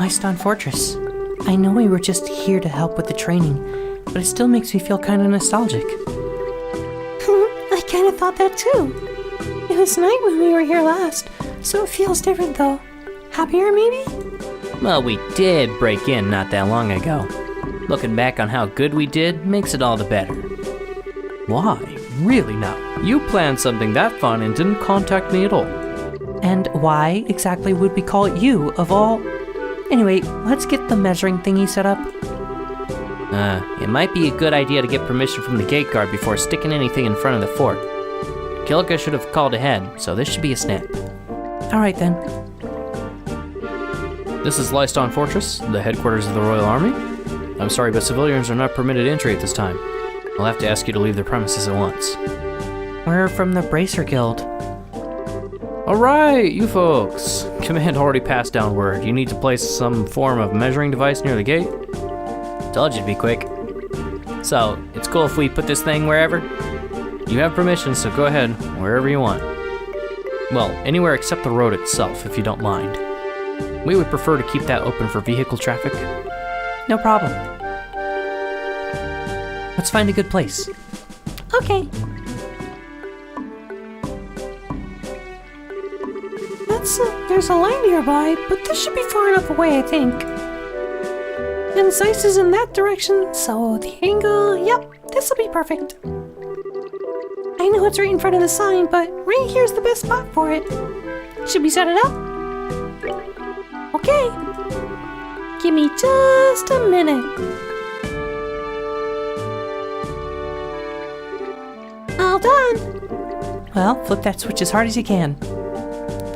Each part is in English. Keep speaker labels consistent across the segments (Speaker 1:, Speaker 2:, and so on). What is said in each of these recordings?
Speaker 1: Leiston Fortress. I know we were just here to help with the training, but it still makes me feel kind of nostalgic.
Speaker 2: I kind of thought that too. It was night when we were here last, so it feels different though. Happier maybe?
Speaker 3: Well, we did break in not that long ago. Looking back on how good we did makes it all the better.
Speaker 4: Why? Really now? You planned something that fun and didn't contact me at all.
Speaker 1: And why exactly would we call it you, of all... Anyway, let's get the measuring thingy set up.
Speaker 3: It might be a good idea to get permission from the gate guard before sticking anything in front of the fort. Kilika should have called ahead, so this should be a snap.
Speaker 1: Alright then.
Speaker 4: This is Leiston Fortress, the headquarters of the Royal Army. I'm sorry, but civilians are not permitted entry at this time. I'll have to ask you to leave the premises at once.
Speaker 1: We're from the Bracer Guild.
Speaker 4: Alright, you folks. Command already passed down word. You need to place some form of measuring device near the gate.
Speaker 3: Told you to be quick. So, it's cool if we put this thing wherever?
Speaker 4: You have permission, so go ahead, wherever you want. Well, anywhere except the road itself, if you don't mind. We would prefer to keep that open for vehicle traffic.
Speaker 1: No problem. Let's find a good place.
Speaker 2: Okay. There's a line nearby, but this should be far enough away, I think. And Zeiss is in that direction, so the angle, yep, this'll be perfect. I know it's right in front of the sign, but right here's the best spot for it. Should we set it up? Okay. Give me just a minute. All done.
Speaker 1: Well, flip that switch as hard as you can.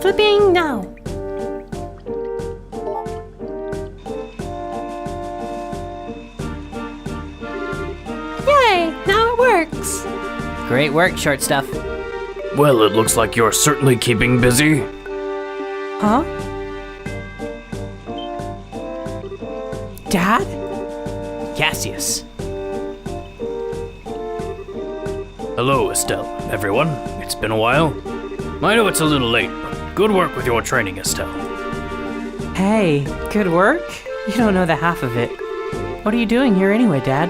Speaker 2: Flipping now. Yay! Now it works.
Speaker 3: Great work, short stuff.
Speaker 5: Well, it looks like you're certainly keeping busy.
Speaker 1: Huh? Dad?
Speaker 3: Cassius.
Speaker 5: Hello, Estelle. Everyone, it's been a while. I know it's a little late, but good work with your training, Estelle.
Speaker 1: Hey, good work? You don't know the half of it. What are you doing here anyway, Dad?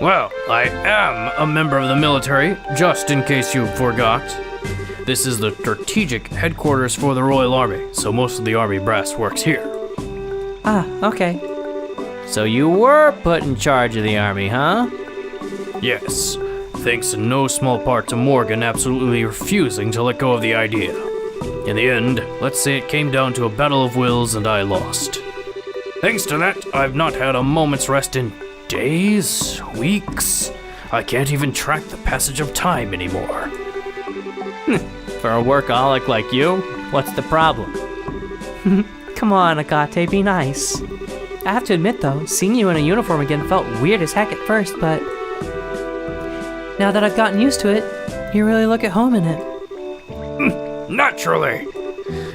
Speaker 5: Well, I am a member of the military, just in case you forgot. This is the strategic headquarters for the Royal Army, so most of the Army brass works here.
Speaker 1: Ah, okay.
Speaker 3: So you were put in charge of the army, huh?
Speaker 5: Yes, thanks in no small part to Morgan absolutely refusing to let go of the idea. In the end, let's say it came down to a battle of wills and I lost. Thanks to that, I've not had a moment's rest in days, weeks. I can't even track the passage of time anymore.
Speaker 3: For a workaholic like you, what's the problem?
Speaker 1: Come on, Agate, be nice. I have to admit though, seeing you in a uniform again felt weird as heck at first, but now that I've gotten used to it, you really look at home in it.
Speaker 5: Naturally.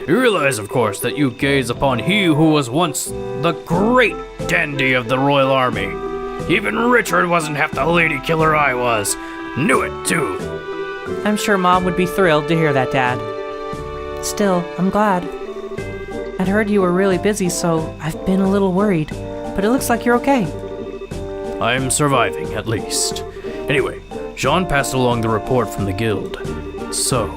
Speaker 5: You realize, of course, that you gaze upon he who was once the great dandy of the Royal Army. Even Richard wasn't half the lady killer I was. Knew it, too.
Speaker 1: I'm sure Mom would be thrilled to hear that, Dad. Still, I'm glad. I'd heard you were really busy, so I've been a little worried, but it looks like you're okay.
Speaker 5: I'm surviving, at least. Anyway, Jean passed along the report from the guild. So,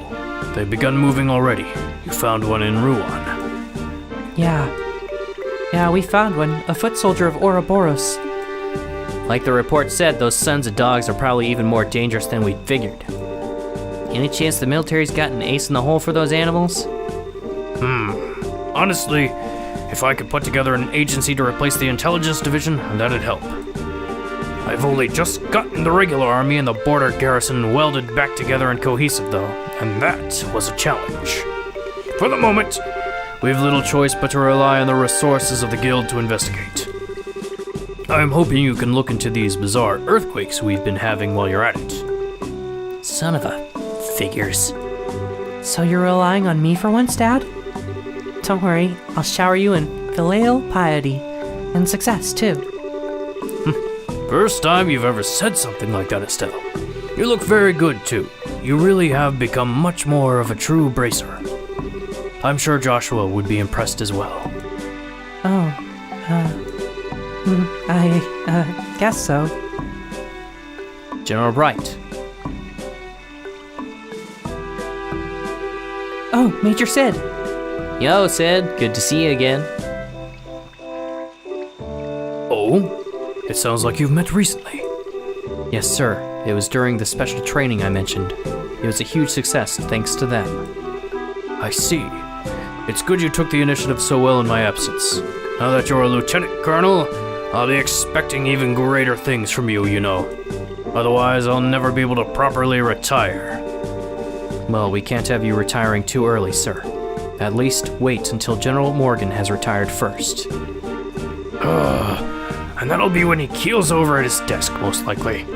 Speaker 5: they've begun moving already. You found one in Ruan.
Speaker 1: Yeah, we found one, a foot soldier of Ouroboros.
Speaker 3: Like the report said, those sons of dogs are probably even more dangerous than we figured. Any chance the military's got an ace in the hole for those animals?
Speaker 5: Honestly, if I could put together an agency to replace the intelligence division, that'd help. I've only just gotten the regular army and the border garrison welded back together and cohesive though, and that was a challenge. For the moment, we've little choice but to rely on the resources of the guild to investigate. I'm hoping you can look into these bizarre earthquakes we've been having while you're at it.
Speaker 3: Son of a figures.
Speaker 1: So you're relying on me for once, Dad? Don't worry, I'll shower you in filial piety and success, too.
Speaker 5: First time you've ever said something like that, Estelle. You look very good, too. You really have become much more of a true bracer. I'm sure Joshua would be impressed as well.
Speaker 1: Oh, I guess so.
Speaker 3: General Bright.
Speaker 1: Oh, Major Sid.
Speaker 3: Yo, Sid. Good to see you again.
Speaker 5: Oh? It sounds like you've met recently.
Speaker 3: Yes, sir. It was during the special training I mentioned. It was a huge success thanks to them.
Speaker 5: I see. It's good you took the initiative so well in my absence. Now that you're a lieutenant colonel, I'll be expecting even greater things from you, you know. Otherwise, I'll never be able to properly retire.
Speaker 3: Well, we can't have you retiring too early, sir. At least wait until General Morgan has retired first.
Speaker 5: And that'll be when he keels over at his desk, most likely.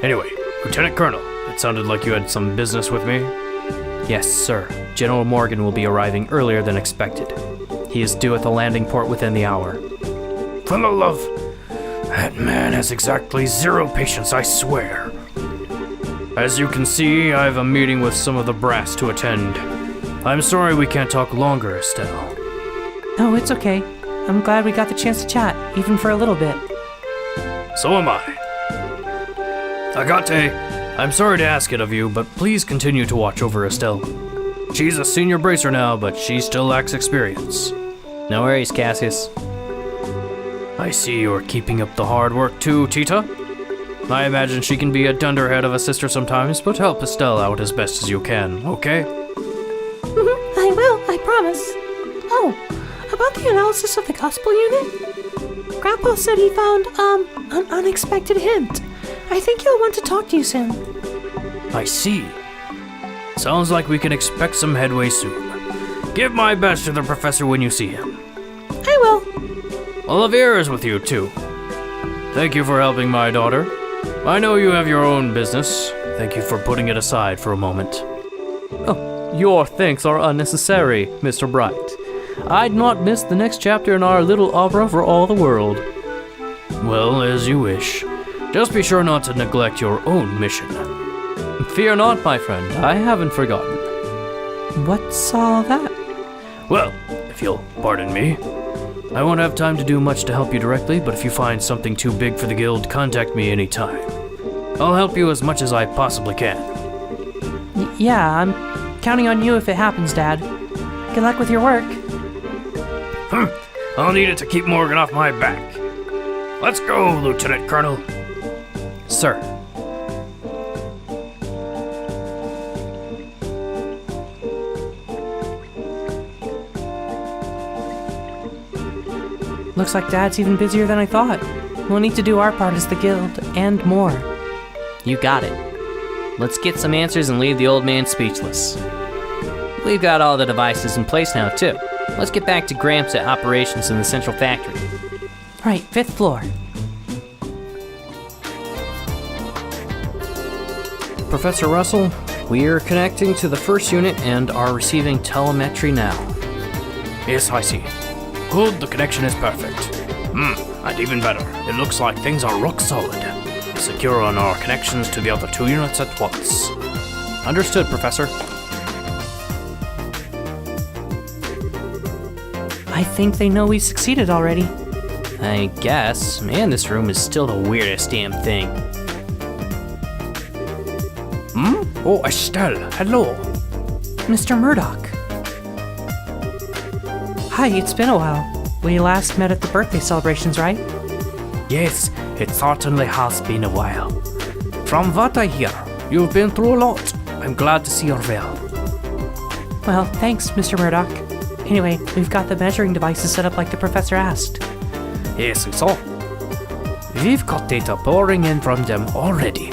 Speaker 5: Anyway, Lieutenant Colonel, it sounded like you had some business with me.
Speaker 3: Yes, sir. General Morgan will be arriving earlier than expected. He is due at the landing port within the hour.
Speaker 5: For the love, that man has exactly zero patience, I swear. As you can see, I have a meeting with some of the brass to attend. I'm sorry we can't talk longer, Estelle.
Speaker 1: Oh, it's okay. I'm glad we got the chance to chat, even for a little bit.
Speaker 5: So am I. Agate, I'm sorry to ask it of you, but please continue to watch over Estelle. She's a senior bracer now, but she still lacks experience.
Speaker 3: No worries, Cassius.
Speaker 5: I see you're keeping up the hard work too, Tita. I imagine she can be a dunderhead of a sister sometimes, but help Estelle out as best as you can, okay?
Speaker 2: I will, I promise. Oh, about the analysis of the gospel unit? Grandpa said he found, an unexpected hint. I think he'll want to talk to you soon.
Speaker 5: I see. Sounds like we can expect some headway soon. Give my best to the professor when you see him.
Speaker 2: I will.
Speaker 5: Olivier is with you, too. Thank you for helping my daughter. I know you have your own business. Thank you for putting it aside for a moment.
Speaker 4: Oh, your thanks are unnecessary, Mr. Bright. I'd not miss the next chapter in our little opera for all the world.
Speaker 5: Well, as you wish. Just be sure not to neglect your own mission.
Speaker 4: Fear not, my friend. I haven't forgotten.
Speaker 1: What's all that?
Speaker 5: Well, if you'll pardon me, I won't have time to do much to help you directly, but if you find something too big for the guild, contact me anytime. I'll help you as much as I possibly can.
Speaker 1: Yeah, I'm counting on you if it happens, Dad. Good luck with your work.
Speaker 5: I'll need it to keep Morgan off my back. Let's go, Lieutenant Colonel.
Speaker 3: Sir.
Speaker 1: Looks like Dad's even busier than I thought. We'll need to do our part as the guild, and more.
Speaker 3: You got it. Let's get some answers and leave the old man speechless. We've got all the devices in place now, too. Let's get back to Gramps at operations in the central factory.
Speaker 1: Right, 5th floor.
Speaker 3: Professor Russell, we're connecting to the first unit and are receiving telemetry now.
Speaker 5: Yes, I see. Good, the connection is perfect. And even better, it looks like things are rock solid. Secure on our connections to the other 2 units at once.
Speaker 3: Understood, Professor.
Speaker 1: I think they know we succeeded already.
Speaker 3: I guess. Man, this room is still the weirdest damn thing.
Speaker 5: Oh, Estelle, hello.
Speaker 1: Mr. Murdoch. Hi, it's been a while. We last met at the birthday celebrations, right?
Speaker 5: Yes, it certainly has been a while. From what I hear, you've been through a lot. I'm glad to see you're well.
Speaker 1: Well, thanks, Mr. Murdoch. Anyway, we've got the measuring devices set up like the professor asked.
Speaker 5: Yes, it's all. We've got data pouring in from them already.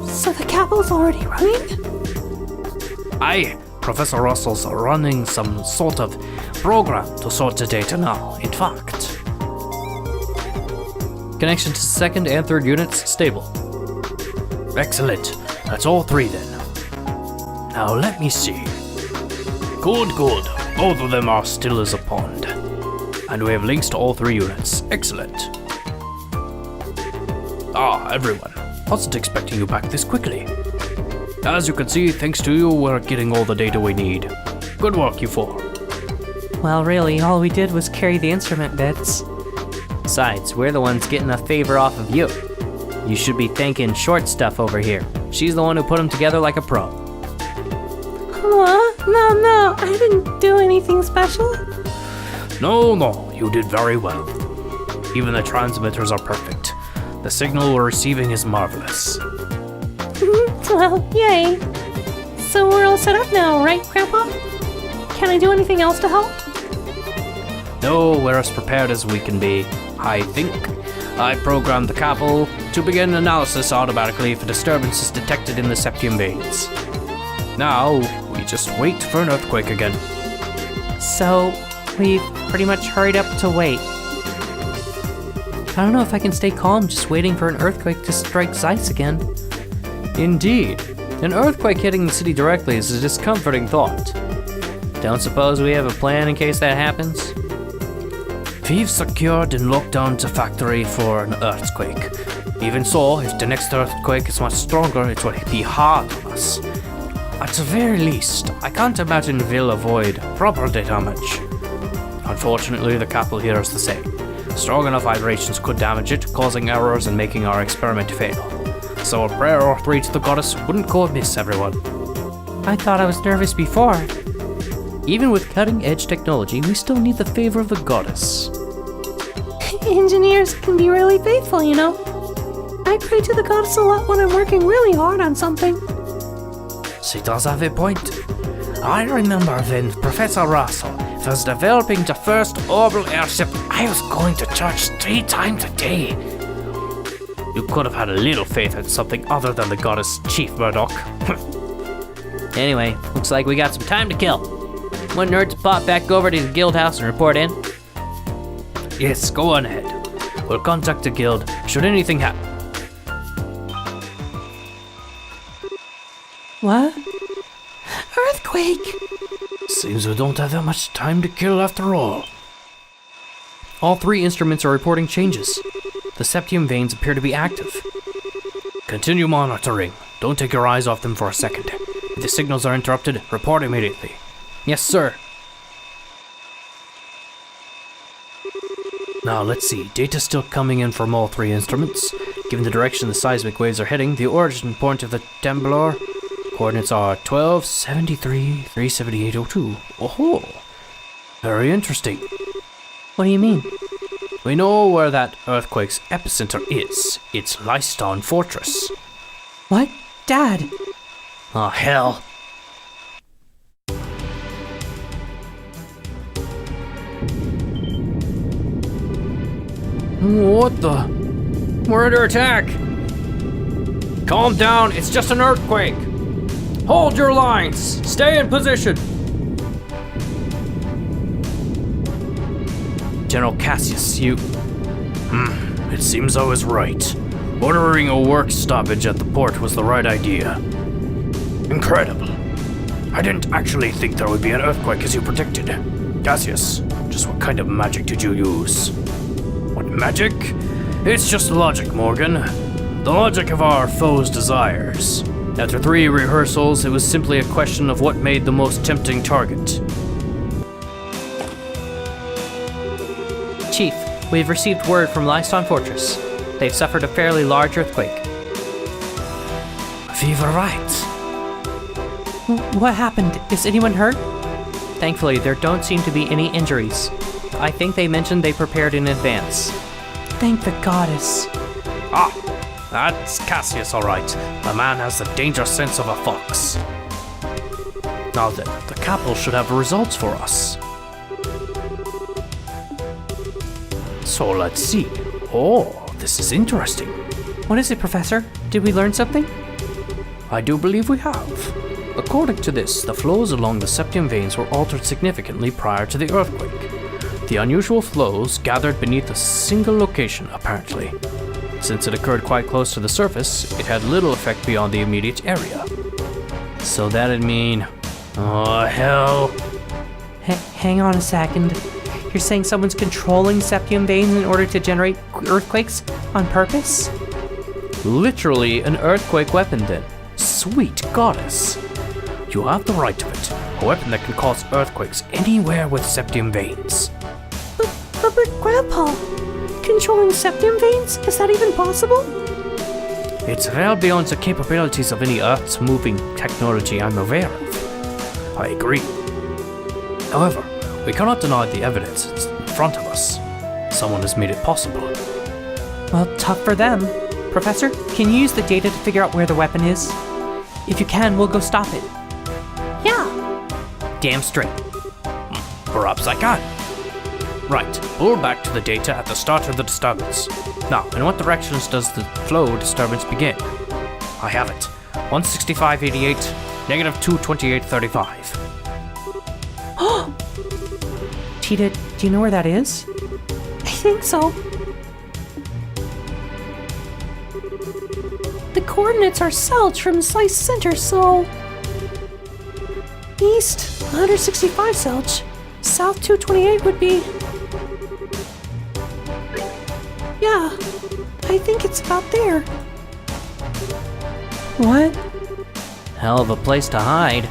Speaker 2: So the capital's already running?
Speaker 5: Aye, Professor Russell's running some sort of program to sort the data now, in fact.
Speaker 3: Connection to second and third units stable.
Speaker 5: Excellent. That's all 3 then. Now let me see. Good. Both of them are still as a pond. And we have links to all 3 units. Excellent. Everyone. Wasn't expecting you back this quickly. As you can see, thanks to you, we're getting all the data we need. Good work, you 4.
Speaker 1: Well, really, all we did was carry the instrument bits.
Speaker 3: Besides, we're the ones getting a favor off of you. You should be thanking Short Stuff over here. She's the one who put them together like a pro.
Speaker 2: What? No, I didn't do anything special.
Speaker 5: No, you did very well. Even the transmitters are perfect. The signal we're receiving is marvelous.
Speaker 2: Well, yay. So we're all set up now, right, Grandpa? Can I do anything else to help?
Speaker 5: No, we're as prepared as we can be. I think I programmed the Capel to begin analysis automatically if a disturbance is detected in the septium veins. Now, we just wait for an earthquake again.
Speaker 1: So, we've pretty much hurried up to wait. I don't know if I can stay calm just waiting for an earthquake to strike Zeiss again.
Speaker 3: Indeed. An earthquake hitting the city directly is a discomforting thought. Don't suppose we have a plan in case that happens?
Speaker 5: We've secured and locked down the factory for an earthquake. Even so, if the next earthquake is much stronger, it will be hard on us. At the very least, I can't imagine we'll avoid property damage. Unfortunately, the Capel here is the same. Strong enough vibrations could damage it, causing errors and making our experiment fail. So a prayer or three to the goddess wouldn't go amiss, everyone.
Speaker 1: I thought I was nervous before.
Speaker 3: Even with cutting-edge technology, we still need the favor of the goddess.
Speaker 2: Engineers can be really faithful, you know. I pray to the goddess a lot when I'm working really hard on something.
Speaker 5: She does have a point. I remember when Professor Russel was developing the first orbital airship, I was going to church 3 times a day. You could have had a little faith in something other than the goddess Chief Murdoch.
Speaker 3: Anyway, looks like we got some time to kill. Wouldn't hurt to pop back over to the guild house and report in.
Speaker 5: Yes, go on ahead. We'll contact the guild should anything happen.
Speaker 1: What?
Speaker 2: Earthquake!
Speaker 5: Seems we don't have that much time to kill after all.
Speaker 4: All 3 instruments are reporting changes. The septium veins appear to be active.
Speaker 5: Continue monitoring. Don't take your eyes off them for a second. If the signals are interrupted, report immediately.
Speaker 4: Yes, sir.
Speaker 5: Now let's see, data's still coming in from all 3 instruments. Given the direction the seismic waves are heading, the origin point of the temblor coordinates are 12, 73, 37802. Oh, very interesting.
Speaker 1: What do you mean?
Speaker 5: We know where that earthquake's epicenter is. It's Leiston Fortress.
Speaker 1: What? Dad!
Speaker 5: Oh, hell.
Speaker 4: What the? We're under attack!
Speaker 5: Calm down, it's just an earthquake.
Speaker 4: Hold your lines! Stay in position!
Speaker 5: General Cassius, you... it seems I was right. Ordering a work stoppage at the port was the right idea. Incredible. I didn't actually think there would be an earthquake as you predicted. Cassius, just what kind of magic did you use? What magic? It's just logic, Morgan. The logic of our foe's desires. After 3 rehearsals, it was simply a question of what made the most tempting target.
Speaker 1: Chief, we've received word from Leiston Fortress. They've suffered a fairly large earthquake.
Speaker 5: We were right.
Speaker 1: What happened? Is anyone hurt? Thankfully, there don't seem to be any injuries. I think they mentioned they prepared in advance. Thank the goddess.
Speaker 5: Ah, that's Cassius, all right. The man has the dangerous sense of a fox. Now then, the Capel should have results for us. So let's see. Oh, this is interesting.
Speaker 1: What is it, Professor? Did we learn something?
Speaker 5: I do believe we have. According to this, the flows along the septium veins were altered significantly prior to the earthquake. The unusual flows gathered beneath a single location, apparently. Since it occurred quite close to the surface, it had little effect beyond the immediate area. So that'd mean... oh, hell.
Speaker 1: Hang on a second. You're saying someone's controlling septium veins in order to generate earthquakes on purpose?
Speaker 5: Literally an earthquake weapon then. Sweet goddess. You have the right of it. A weapon that can cause earthquakes anywhere with septium veins.
Speaker 2: But Grandpa, controlling septum veins? Is that even possible?
Speaker 5: It's well beyond the capabilities of any Earth-moving technology I'm aware of. I agree. However, we cannot deny the evidence it's in front of us. Someone has made it possible.
Speaker 1: Well, tough for them. Professor, can you use the data to figure out where the weapon is? If you can, we'll go stop it.
Speaker 2: Yeah.
Speaker 5: Damn straight. Perhaps I can. Right, pull back to the data at the start of the disturbance. Now, in what directions does the flow disturbance begin? I have it. 165.88, negative 228.35.
Speaker 1: Tita, do you know where that is?
Speaker 2: I think so. The coordinates are south from Slice Center, so... East, 165 Selch. South 228 would be... Yeah, I think it's about there.
Speaker 1: What?
Speaker 3: Hell of a place to hide.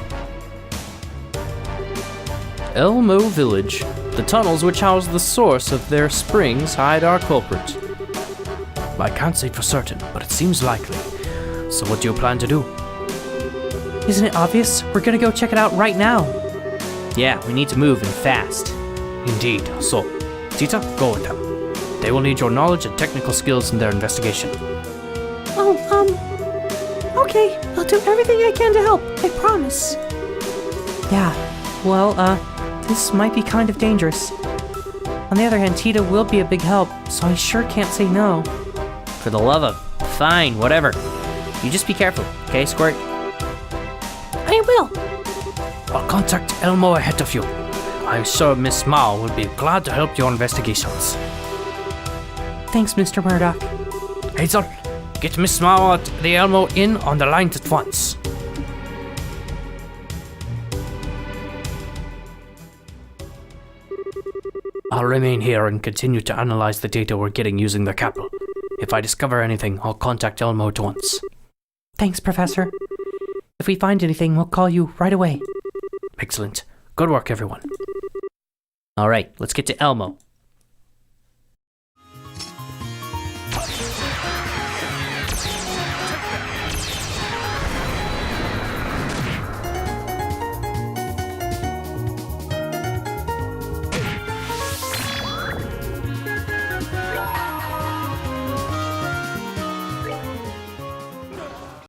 Speaker 3: Elmo Village. The tunnels which house the source of their springs hide our culprit.
Speaker 5: I can't say for certain, but it seems likely. So what do you plan to do?
Speaker 1: Isn't it obvious? We're gonna go check it out right now.
Speaker 3: Yeah, we need to move and fast.
Speaker 5: Indeed. So, Tita, go with them. They will need your knowledge and technical skills in their investigation.
Speaker 2: Okay, I'll do everything I can to help, I promise.
Speaker 1: Yeah, well, this might be kind of dangerous. On the other hand, Tita will be a big help, so I sure can't say no.
Speaker 3: For the love of... Fine, whatever. You just be careful, okay, Squirt?
Speaker 2: I will.
Speaker 5: I'll contact Elmo ahead of you. I'm sure Miss Mao will be glad to help your investigations.
Speaker 1: Thanks, Mr. Murdoch.
Speaker 5: Hazel, get Miss Mao at the Elmo Inn on the line at once. I'll remain here and continue to analyze the data we're getting using the capital. If I discover anything, I'll contact Elmo at once.
Speaker 1: Thanks, Professor. If we find anything, we'll call you right away.
Speaker 5: Excellent. Good work, everyone.
Speaker 3: Alright, let's get to Elmo.